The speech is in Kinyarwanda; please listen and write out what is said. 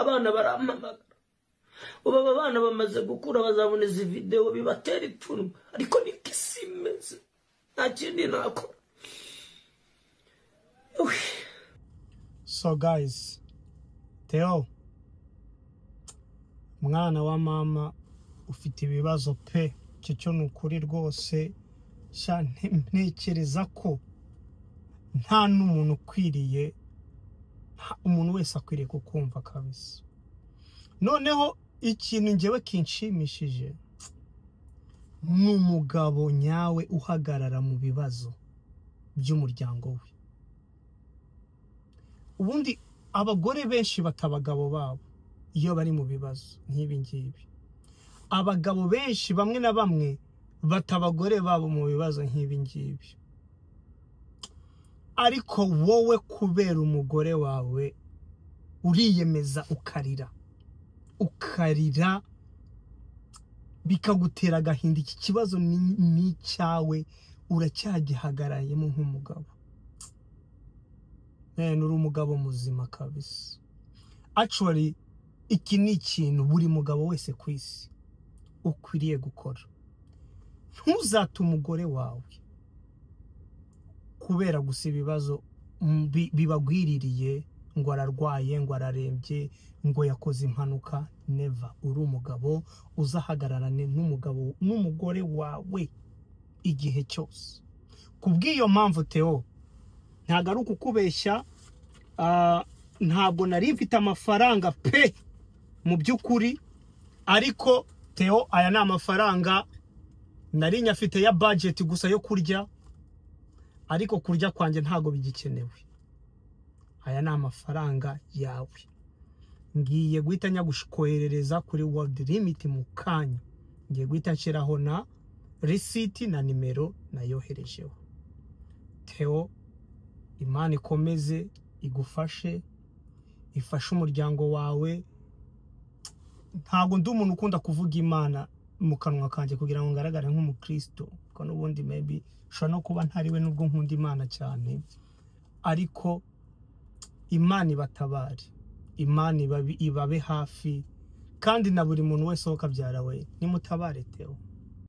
abana barampamagara ubu aba bana bamaze gukura bazabona izi video bibatera ipfunwe ariko ni kisimeze nta kindi nakora. So guys, Theo, mwana wa mama ufite ibibazo pe, cyo nukuri rwose sha ntekereza ko nta n'umuntu ukwiriye, umuntu wese akwiriye kukumva kabisa. Noneho ikintu ngewe kinshimishije n'umugabo nyawe uhagarara mu bibazo by'umuryango we. Ubundi abagore benshi batabagabo babo iyo bari mu bibazo nk'ibi ngibi. Abagabo benshi bamwe na bamwe batabagore babo mu bibazo nk'ibi ngibi. Ariko wowe kubera umugore wawe uriyemeza ukarira bikagutera agahinda. Iki kibazo ni cyawe, uracyagihagarayemo nk'umugabo. Uri umugabo muzima kabisa. Actually iki ni ikintu buri mugabo wese ku isi ukwiriye gukora. Ntuzate umugore wawe kubera gusa ibibazo bibagwiririye, ngo ararwaye, ngo ararembye, ngo yakoze impanuka. Never. Uri umugabo uzahagararane n'umugore wawe igihe cyose. Kubw'iyo mpamvu Theo, ntago ari ukukubeshya, ntabwo nari mfite amafaranga pe mu by'ukuri, ariko Theo aya ni amafaranga nari nyafite ya budget gusa yo kurya, ariko kurya kwanjye ntago bigikenewe. Aya ni amafaranga yawe, ngiye guhita nyagushikoherereza kuri World Limit mu kanya. Ngiye guhita nshiraho na receipt na nimero nayoherejeho. Theo, Imana ikomeze igufashe, ifashe umuryango wawe. Ntago ndi umuntu ukunda kuvuga Imana mu kanwa kanje kugira ngo ngaragare nk'umukristo, ko n'ubundi maybe shobora no kuba ntariwe nubwo nkunda Imana cyane, ariko Imana ibatabare, Imana ibabe hafi, kandi na buri muntu wese wokabyara we nimutabare Theo.